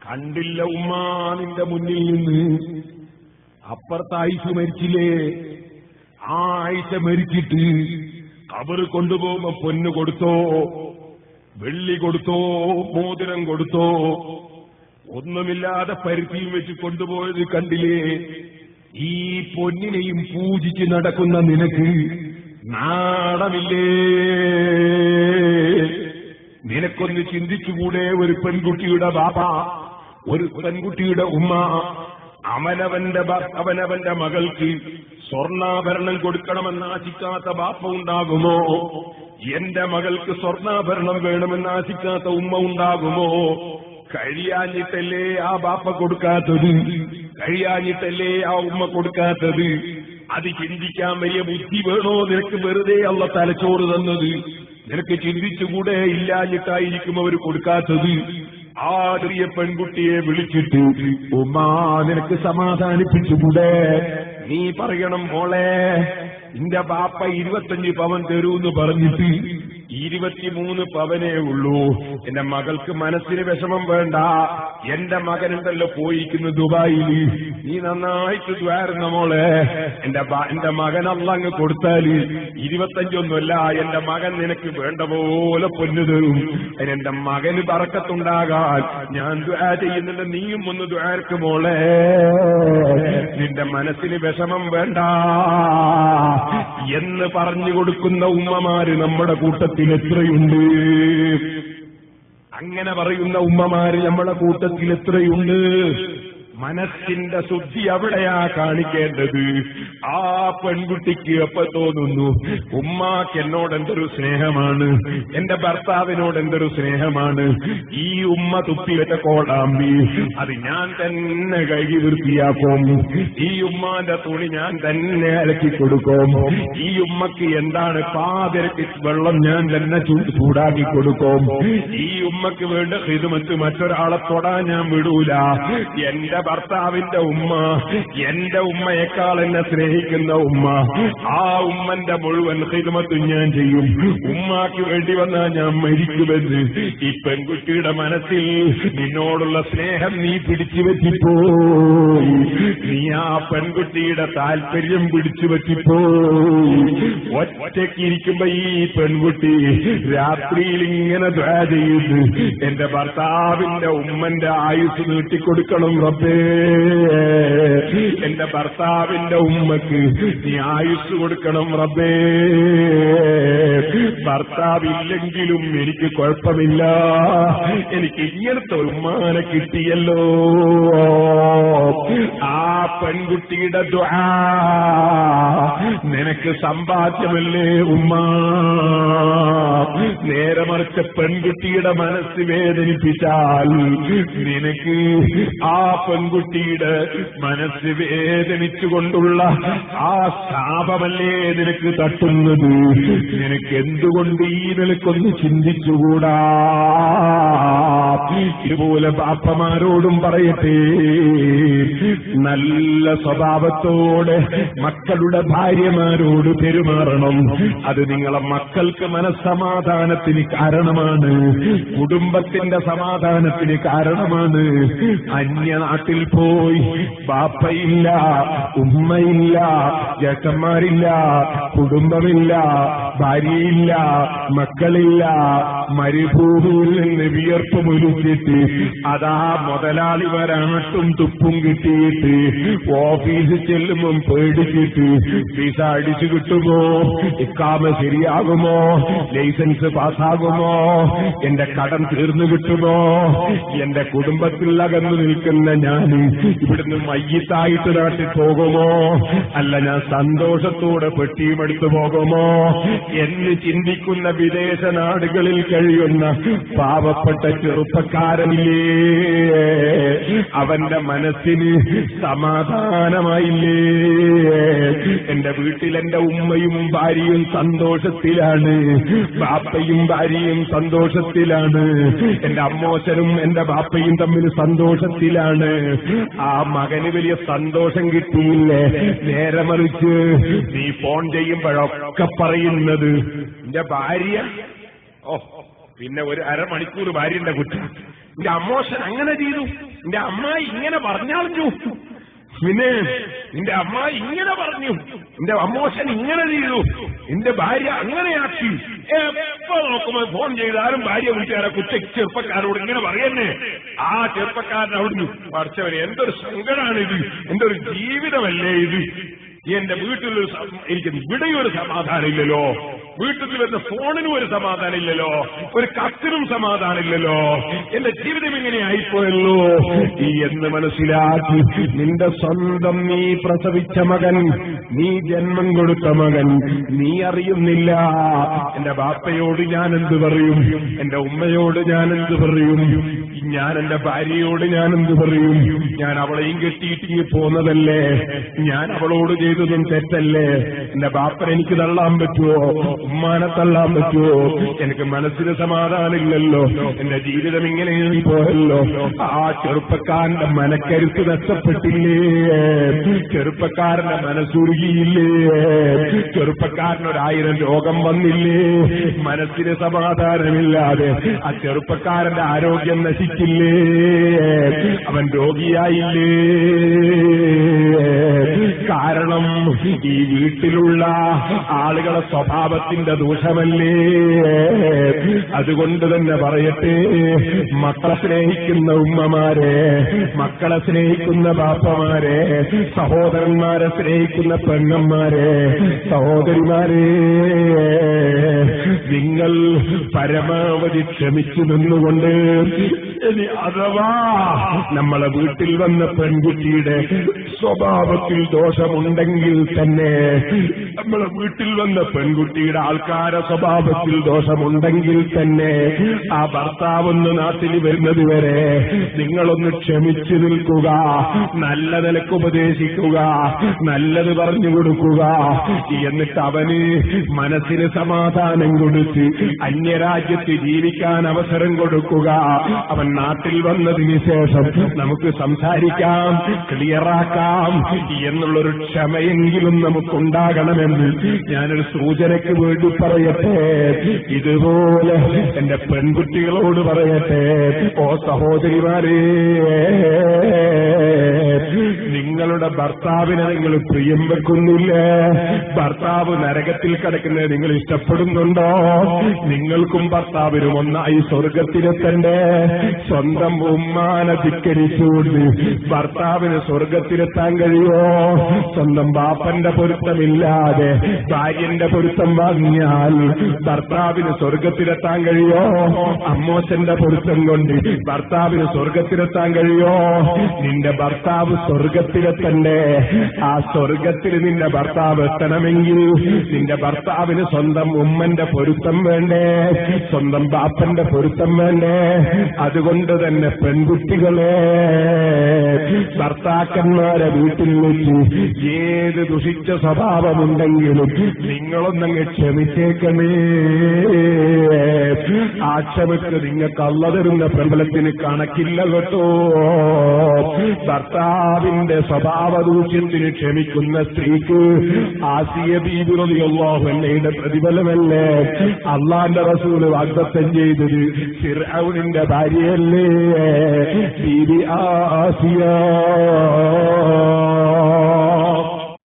കണ്ടില്ല ഉമ്മ നിന്റെ മുന്നിൽ നിന്ന്. അപ്പുറത്ത് ആയിഷ മരിച്ചില്ലേ? ആ ആയിഷ മരിച്ചിട്ട് ഖബറ് കൊണ്ടുപോകുമ്പോ പൊന്ന് കൊടുത്തോ, വെള്ളി കൊടുത്തോ, മോതിരം കൊടുത്തോ? ഒന്നുമില്ലാതെ പരുത്തിയും വെച്ച് കൊണ്ടുപോയത് കണ്ടില്ലേ? ഈ പൊന്നിനെയും പൂജിച്ച് നടക്കുന്ന നിനക്ക് നാണമില്ലേ? നിനക്കൊന്ന് ചിന്തിച്ചുകൂടെ? ഒരു പെൺകുട്ടിയുടെ ബാബ, ഒരു പെൺകുട്ടിയുടെ ഉമ്മ അവനവന്റെ മകൾക്ക് സ്വർണ്ണാഭരണം കൊടുക്കണമെന്ന് ആശിക്കാത്ത ബാപ്പ ഉണ്ടാകുമോ? എന്റെ മകൾക്ക് സ്വർണ്ണാഭരണം വേണമെന്ന് ആശിക്കാത്ത ഉമ്മ ഉണ്ടാകുമോ? കഴിയാഞ്ഞിട്ടല്ലേ ആ ബാപ്പ കൊടുക്കാത്തത്? കഴിയാഞ്ഞിട്ടല്ലേ ആ ഉമ്മ കൊടുക്കാത്തത്? അത് ചിന്തിക്കാൻ വലിയ ബുദ്ധി വേണോ നിനക്ക്? വെറുതെ അള്ള തലച്ചോറ് തന്നത് നിനക്ക് ചിന്തിച്ചുകൂടെ? ഇല്ലാഞ്ഞിട്ടായിരിക്കും അവർ കൊടുക്കാത്തത്. ആ ചെറിയ പെൺകുട്ടിയെ വിളിച്ചിട്ട് ഉമ്മാ നിനക്ക് സമാധാനിപ്പിച്ചുകൂടെ? നീ പറയണം, മോളെ നിന്റെ ബാപ്പ 25 പവൻ തരൂന്ന് പറഞ്ഞിട്ട് 23 പവനേ ഉള്ളൂ. എന്റെ മകൾക്ക് മനസ്സിന് വിഷമം വേണ്ട. എന്റെ മകനുണ്ടല്ലോ പോയിരിക്കുന്നു ദുബായിൽ, നീ നന്നായിട്ട് ദ്വാരുന്ന മോളെ. എന്റെ മകൻ അള്ളങ്ങ് കൊടുത്താല് 25 എന്റെ മകൻ നിനക്ക് വേണ്ട പോലെ പൊന്നു തരും. അതിനെന്റെ മകന് ബറക്കത്തുണ്ടാകാൻ ഞാൻ ദ്വാ ചെയ്യുന്നുണ്ട്. നീയും ഒന്ന് ദ്വാർക്ക് മോളെ. നിന്റെ മനസ്സിന് വിഷമം വേണ്ട എന്ന് പറഞ്ഞു കൊടുക്കുന്ന ഉമ്മമാര് നമ്മുടെ കൂട്ടത്തിൽ എത്രയുണ്ട്? അങ്ങനെ പറയുന്ന ഉമ്മമാര് നമ്മുടെ കൂട്ടത്തിൽ എത്രയുണ്ട്? മനസ്സിന്റെ ശുദ്ധി അവിടെയാ കാണിക്കേണ്ടത്. ആ പെൺകുട്ടിക്ക് എപ്പോ തോന്നുന്നു ഉമ്മാക്ക് എന്നോട് എന്തൊരു സ്നേഹമാണ്, എന്റെ ഭർത്താവിനോട് എന്തൊരു സ്നേഹമാണ്, ഈ ഉമ്മ തുപ്പിവെച്ച കോടാമ്പി അത് ഞാൻ തന്നെ കഴുകി വൃത്തിയാക്കും, ഈ ഉമ്മാന്റെ തുണി ഞാൻ തന്നെ അലക്കി കൊടുക്കും, ഈ ഉമ്മക്ക് എന്താണ് പാതിരക്ക് വെള്ളം ഞാൻ തന്നെ ചൂടാക്കി കൊടുക്കും, ഈ ഉമ്മക്ക് വേണ്ട ഖിദ്മത്ത് മറ്റൊരാളെ തൊടാൻ ഞാൻ വിടൂല. എന്റെ ഭർത്താവിന്റെ ഉമ്മ എന്റെ ഉമ്മയേക്കാൾ എന്നെ സ്നേഹിക്കുന്ന ഉമ്മ, ആ ഉമ്മന്റെ മുഴുവൻ ഖിദ്മത്തും ഞാൻ ചെയ്യും. ഉമ്മാക്ക് വേണ്ടി വന്നാൽ ഞാൻ മരിക്കുമെന്ന് ഈ പെൺകുട്ടിയുടെ മനസ്സിൽ നിന്നോടുള്ള സ്നേഹം നീ പിടിച്ചു വെച്ചിപ്പോയി. നീ ആ പെൺകുട്ടിയുടെ താല്പര്യം പിടിച്ചു വെച്ചിപ്പോയി. ഒറ്റയ്ക്കിരിക്കുമ്പോ ഈ പെൺകുട്ടി രാത്രിയിൽ ഇങ്ങനെ ദ്വാ ചെയ്യുന്നു, എന്റെ ഭർത്താവിന്റെ ഉമ്മന്റെ ആയുസ് നീട്ടിക്കൊടുക്കണം റബ്ബേ, എന്റെ ഭർത്താവിന്റെ ഉമ്മക്ക് നീ ആയുസ് കൊടുക്കണം റബ്ബേ. ഭർത്താവില്ലെങ്കിലും എനിക്ക് കുഴപ്പമില്ല, എനിക്ക് ഇങ്ങനത്തെ ഉമ്മാനെ കിട്ടിയല്ലോ. ആ പെൺകുട്ടിയുടെ ദുആ നിനക്ക് സമ്പാദ്യമല്ലേ ഉമ്മ? നേരെ മറിച്ച് പെൺകുട്ടിയുടെ മനസ്സ് വേദനിപ്പിച്ചാൽ നിനക്ക് ആ പെൺകുട്ടിയുടെ മനസ്സ് വേദനിച്ചുകൊണ്ടുള്ള ആ ശാപമല്ലേ നിനക്ക് തട്ടുന്നത്? നിനക്ക് എന്തുകൊണ്ട് ഈ നിലക്കൊന്ന് ചിന്തിച്ചുകൂടാ? ഇതുപോലെ ബാപ്പമാരോടും പറയട്ടെ, നല്ല സ്വഭാവത്തോടെ മക്കളുടെ ഭാര്യമാരോട് പെരുമാറണം. അത് നിങ്ങളെ മക്കൾക്ക് മനസ്സമാധാനത്തിന് കാരണമാണ്, കുടുംബത്തിന്റെ സമാധാനത്തിന് കാരണമാണ്. അന്യനാട്ടിൽ പോയി ബാപ്പയില്ല, ഉമ്മയില്ല, ജ്യേഷ്ഠന്മാരില്ല, കുടുംബമില്ല, ഭാര്യയില്ല, മക്കളില്ല, മരുഭൂമിയിൽ നിന്ന് വിയർപ്പ് മുലിച്ചിട്ട് അതാ മുതലാളിമാരാട്ടും തുപ്പും കിട്ടിയിട്ട് ഓഫീസിൽ ചെല്ലുമ്പം പേടിച്ചിട്ട് വിസ അടിച്ചു കിട്ടുമോ, ഇക്കാമ ശരിയാകുമോ, ലൈസൻസ് പാസ്സാകുമോ, എന്റെ കടം തീർന്നു കിട്ടുമോ, എന്റെ കുടുംബത്തിൽ അകന്നു നിൽക്കുന്ന ഞാൻ ഇവിടുന്ന് മയ്യത്തായിട്ട് നാട്ടിൽ പോകുമോ, അല്ല ഞാൻ സന്തോഷത്തോടെ പെട്ടിയുമെടുത്തു പോകുമോ എന്ന് ചിന്തിക്കുന്ന വിദേശ നാടുകളിൽ കഴിയുന്ന പാവപ്പെട്ട ചെറുപ്പക്കാരനില്ലേ, അവന്റെ മനസ്സിന് സമാധാനമായില്ലേ? എന്റെ വീട്ടിൽ എന്റെ ഉമ്മയും ഭാര്യയും സന്തോഷത്തിലാണ്, ബാപ്പയും ഭാര്യയും സന്തോഷത്തിലാണ്, എന്റെ അമ്മോച്ചനും എന്റെ ബാപ്പയും തമ്മിൽ സന്തോഷത്തിലാണ്. ആ മകന് വലിയ സന്തോഷം കിട്ടിയില്ലേ? നേരെ മറിച്ച് നീ ഫോൺ ചെയ്യുമ്പോഴൊക്കെ പറയുന്നത് എന്റെ ഭാര്യ, പിന്നെ ഒരു അരമണിക്കൂർ ഭാര്യന്റെ കുറ്റം, എന്റെ അമ്മോശൻ അങ്ങനെ ചെയ്തു, എന്റെ അമ്മായി ഇങ്ങനെ പറഞ്ഞാളിഞ്ഞു, പിന്നെ നിന്റെ അമ്മായി ഇങ്ങനെ പറഞ്ഞു, എന്റെ അമ്മോശൻ ഇങ്ങനെ ചെയ്തു, എന്റെ ഭാര്യ അങ്ങനെയാക്കി. എപ്പോ നോക്കുമ്പോൾ ഫോൺ ചെയ്താലും ഭാര്യ വീട്ടുകാരെ ചെറുപ്പക്കാരോട് ഇങ്ങനെ പറയന്നെ. ആ ചെറുപ്പക്കാരൻ അവിടുന്ന് പഠിച്ചവരെ എന്തൊരു സങ്കടമാണിത്, എന്തൊരു ജീവിതമല്ലേ ഇത്. എന്റെ വീട്ടിൽ എനിക്ക് ഇവിടെയും ഒരു സമാധാനം ഇല്ലല്ലോ, വീട്ടിൽ വരുന്ന ഫോണിനും ഒരു സമാധാനം ഇല്ലല്ലോ, ഒരു കത്തിനും സമാധാനം ഇല്ലല്ലോ, എന്റെ ജീവിതം ഇങ്ങനെ ആയിപ്പോയല്ലോ എന്ന് മനസ്സിലാക്കി നിന്റെ സ്വന്തം നീ പ്രസവിച്ച മകൻ, നീ ജന്മം കൊടുത്ത മകൻ, നീ അറിയുന്നില്ല. എന്റെ ബാപ്പയോട് ഞാൻ എന്ത് പറയും, എന്റെ ഉമ്മയോട് ഞാൻ എന്ത് പറയും, ഞാൻ എന്റെ ഭാര്യയോട് ഞാൻ എന്ത് പറയും, ഞാൻ അവളെയും കെട്ടിയിട്ടിങ്ങി പോന്നതല്ലേ, ഞാൻ അവളോട് ചെയ്തതും തെറ്റല്ലേ, എന്റെ ബാപ്പനെ എനിക്ക് തള്ളാൻ പറ്റുമോ, ഉമ്മാനെ തള്ളാൻ പറ്റുമോ, എനിക്ക് മനസ്സിന് സമാധാനമില്ലല്ലോ, എന്റെ ജീവിതം ഇങ്ങനെ പോയല്ലോ. ആ ചെറുപ്പക്കാരന്റെ മനക്കരുത്ത് നഷ്ടപ്പെട്ടില്ലേ, ചെറുപ്പക്കാരന്റെ മനസ്സുരുകിയില്ലേ, ചെറുപ്പക്കാരനൊരായിരം രോഗം വന്നില്ലേ, മനസ്സിന് സമാധാനമില്ലാതെ ആ ചെറുപ്പക്കാരന്റെ ആരോഗ്യം നശിച്ചില്ലേ, അവൻ രോഗിയായില്ലേ. കാരണം ഈ വീട്ടിലുള്ള ആളുകളെ സ്വഭാവത്തിന്റെ ദോഷമല്ലേ. അതുകൊണ്ട് തന്നെ പറയട്ടെ, മക്കളെ സ്നേഹിക്കുന്ന ഉമ്മമാരെ, മക്കളെ സ്നേഹിക്കുന്ന ബാപ്പമാരെ, സഹോദരന്മാരെ സ്നേഹിക്കുന്ന പെങ്ങന്മാരെ, സഹോദരിമാരെ, നിങ്ങൾ പരമാവധി ക്ഷമിച്ചു നിന്നുകൊണ്ട് ഇനി അഥവാ നമ്മളെ വീട്ടിൽ വന്ന പെൺകുട്ടിയുടെ സ്വഭാവത്തിൽ ദോഷമുണ്ടെങ്കിൽ തന്നെ, നമ്മളെ വീട്ടിൽ വന്ന പെൺകുട്ടിയുടെ ആൾക്കാരെ സ്വഭാവത്തിൽ ദോഷമുണ്ടെങ്കിൽ തന്നെ, ആ ഭർത്താവൊന്ന് നാട്ടിൽ വരുന്നത് വരെ നിങ്ങളൊന്ന് ക്ഷമിച്ചു നിൽക്കുക, നല്ല നിലക്ക് ഉപദേശിക്കുക, നല്ലത് പറഞ്ഞു കൊടുക്കുക. എന്നിട്ട് അവന് മനസ്സിന് സമാധാനം കൊടുത്ത് അന്യരാജ്യത്ത് ജീവിക്കാൻ അവസരം കൊടുക്കുക. അവൻ നാട്ടിൽ വന്നതിന് ശേഷം നമുക്ക് സംസാരിക്കാം, ക്ലിയറാക്കാം എന്നുള്ളൊരു ക്ഷമയെങ്കിലും നമുക്കുണ്ടാകണമെന്ന് ഞാനൊരു സൂചനയ്ക്ക് വേണ്ടി പറയട്ടെ. ഇതുപോലെ എന്റെ പെൺകുട്ടികളോട് പറയട്ടെ, ഓ സഹോദരിമാരെ, നിങ്ങളുടെ ഭർത്താവിനെ നിങ്ങൾ പ്രിയം വെക്കുന്നില്ലേ? ഭർത്താവ് നരകത്തിൽ കിടക്കുന്നത് നിങ്ങൾ ഇഷ്ടപ്പെടുന്നുണ്ടോ? നിങ്ങൾക്കും ഭർത്താവിനും ഒന്നായി സ്വർഗത്തിലെത്തണ്ടേ? സ്വന്തം ഉമ്മാനെ ധിക്കരിച്ചുകൊണ്ട് ഭർത്താവിന് സ്വർഗത്തിലെത്താൻ കഴിയോ? സ്വന്തം ബാപ്പന്റെ പൊരുത്തമില്ലാതെ ഭാര്യന്റെ പൊരുത്തം വാങ്ങിയാൽ ഭർത്താവിന് സ്വർഗത്തിലെത്താൻ കഴിയോ? അമ്മോച്ചന്റെ പൊരുത്തം കൊണ്ട് ഭർത്താവിന് സ്വർഗത്തിലെത്താൻ കഴിയോ? നിന്റെ ഭർത്താവ് സ്വർഗത്തിലെത്തണ്ടേ? ആ സ്വർഗത്തിൽ നിന്റെ ഭർത്താവ് എത്തണമെങ്കിൽ നിന്റെ ഭർത്താവിന് സ്വന്തം ഉമ്മന്റെ പൊരുത്തം വേണ്ടേ? സ്വന്തം ബാപ്പന്റെ പൊരുത്തം വേണ്ടേ? അതുകൊണ്ട് തന്നെ പെൺകുട്ടികളെ, ഭർത്താക്കന്മാരെ വീട്ടിൽ വെച്ച് ഏത് ദുഷിച്ച സ്വഭാവമുണ്ടെങ്കിലും നിങ്ങളൊന്നങ്ങ് ക്ഷമിച്ചേക്കണേ. ആ ക്ഷമക്ക് നിങ്ങൾക്ക് അള്ള തരുന്ന പ്രബലത്തിന് കണക്കില്ല കേട്ടോ. ഭർത്താവിന്റെ സ്വഭാവ ദൂഷ്യത്തിന് ക്ഷമിക്കുന്ന സ്ത്രീക്ക് ആസിയ ബീബി റളിയല്ലാഹു അൻഹയുടെ പ്രതിഫലമല്ലേ അള്ളാന്റെ റസൂല് വാഗ്ദത്തം ചെയ്തത്? ഫിർഔനിന്റെ ഭാര്യയല്ലേ ബീബി ആസിയ.